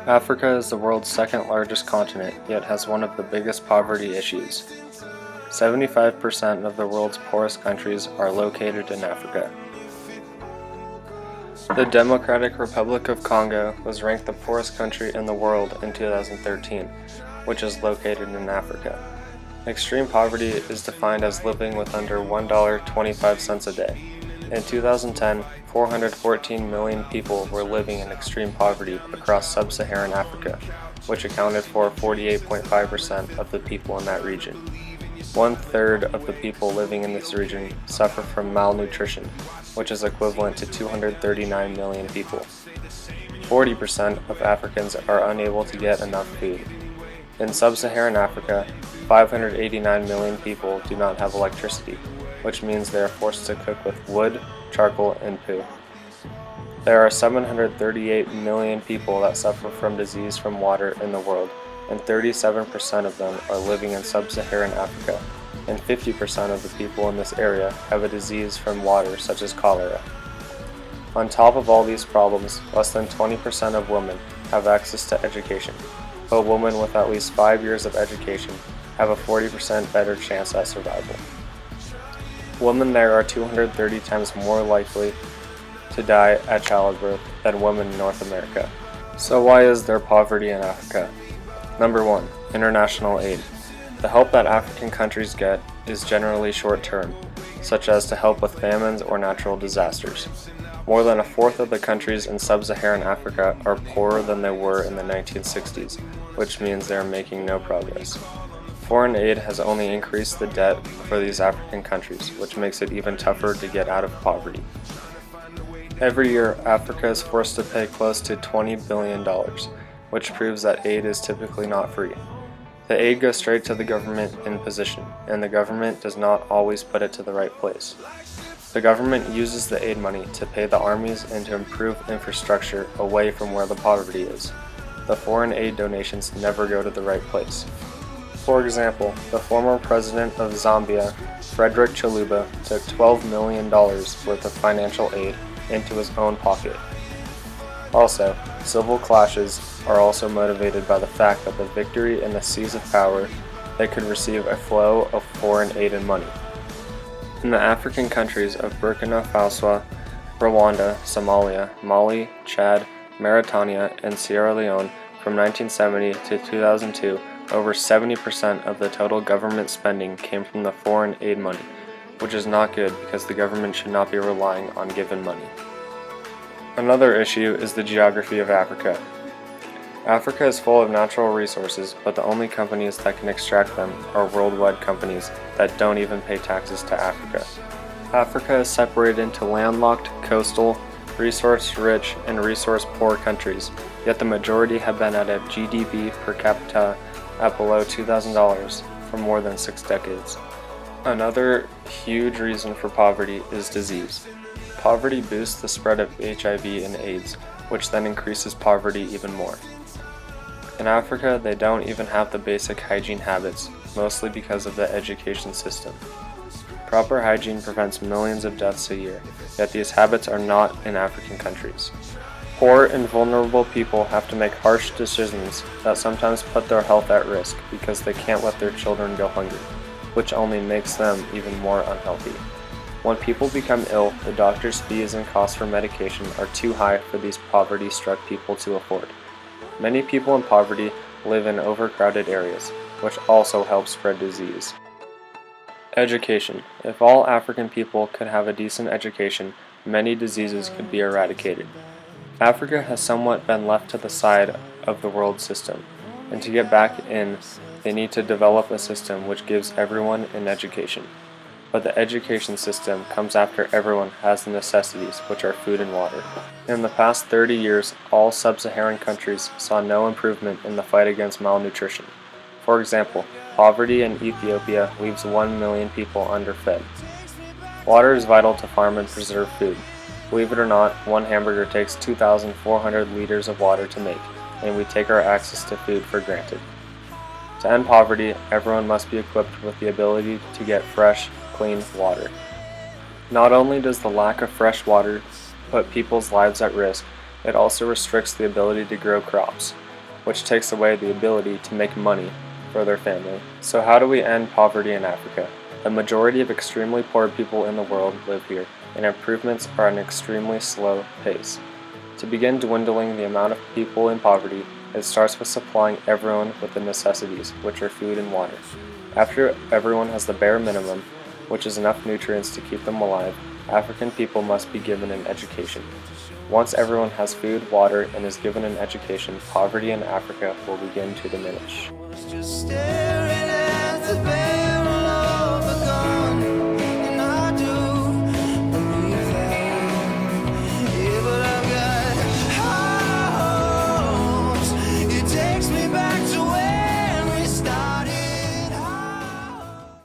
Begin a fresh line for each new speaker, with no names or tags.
Africa is the world's second largest continent, yet has one of the biggest poverty issues. 75% of the world's poorest countries are located in Africa. The Democratic Republic of Congo was ranked the poorest country in the world in 2013, which is located in Africa. Extreme poverty is defined as living with under $1.25 a day. In 2010, 414 million people were living in extreme poverty across sub-Saharan Africa, which accounted for 48.5% of the people in that region. One-third of the people living in this region suffer from malnutrition, which is equivalent to 239 million people. 40% of Africans are unable to get enough food. In sub-Saharan Africa, 589 million people do not have electricity, which means they are forced to cook with wood, charcoal, and poo. There are 738 million people that suffer from disease from water in the world, and 37% of them are living in sub-Saharan Africa, and 50% of the people in this area have a disease from water such as cholera. On top of all these problems, less than 20% of women have access to education, but women with at least 5 years of education have a 40% better chance at survival. Women there are 230 times more likely to die at childbirth than women in North America. So why is there poverty in Africa? Number 1. International aid. The help that African countries get is generally short-term, such as to help with famines or natural disasters. More than a fourth of the countries in sub-Saharan Africa are poorer than they were in the 1960s, which means they are making no progress. Foreign aid has only increased the debt for these African countries, which makes it even tougher to get out of poverty. Every year, Africa is forced to pay close to $20 billion, which proves that aid is typically not free. The aid goes straight to the government in position, and the government does not always put it to the right place. The government uses the aid money to pay the armies and to improve infrastructure away from where the poverty is. The foreign aid donations never go to the right place. For example, the former president of Zambia, Frederick Chiluba, took $12 million worth of financial aid into his own pocket. Also, civil clashes are also motivated by the fact that the victory in the seas of power, they could receive a flow of foreign aid and money. In the African countries of Burkina Faso, Rwanda, Somalia, Mali, Chad, Mauritania, and Sierra Leone from 1970 to 2002, over 70% of the total government spending came from the foreign aid money, which is not good because the government should not be relying on given money. Another issue is the geography of Africa. Africa is full of natural resources, but the only companies that can extract them are worldwide companies that don't even pay taxes to Africa. Africa is separated into landlocked, coastal, resource-rich, and resource-poor countries, yet the majority have been at a GDP per capita at below $2,000 for more than 6 decades. Another huge reason for poverty is disease. Poverty boosts the spread of HIV and AIDS, which then increases poverty even more. In Africa, they don't even have the basic hygiene habits, mostly because of the education system. Proper hygiene prevents millions of deaths a year, yet these habits are not in African countries. Poor and vulnerable people have to make harsh decisions that sometimes put their health at risk because they can't let their children go hungry, which only makes them even more unhealthy. When people become ill, the doctor's fees and costs for medication are too high for these poverty-struck people to afford. Many people in poverty live in overcrowded areas, which also helps spread disease. Education. If all African people could have a decent education, many diseases could be eradicated. Africa has somewhat been left to the side of the world system, and to get back in, they need to develop a system which gives everyone an education. But the education system comes after everyone has the necessities, which are food and water. In the past 30 years, all sub-Saharan countries saw no improvement in the fight against malnutrition. For example, poverty in Ethiopia leaves 1 million people underfed. Water is vital to farm and preserve food. Believe it or not, one hamburger takes 2,400 liters of water to make, and we take our access to food for granted. To end poverty, everyone must be equipped with the ability to get fresh, clean water. Not only does the lack of fresh water put people's lives at risk, It also restricts the ability to grow crops, which takes away the ability to make money for their family. So how do we end poverty in Africa? A majority of extremely poor people in the world live here, and improvements are at an extremely slow pace. To begin dwindling the amount of people in poverty, it starts with supplying everyone with the necessities, which are food and water. After everyone has the bare minimum, which is enough nutrients to keep them alive, African people must be given an education. Once everyone has food, water, and is given an education, poverty in Africa will begin to diminish.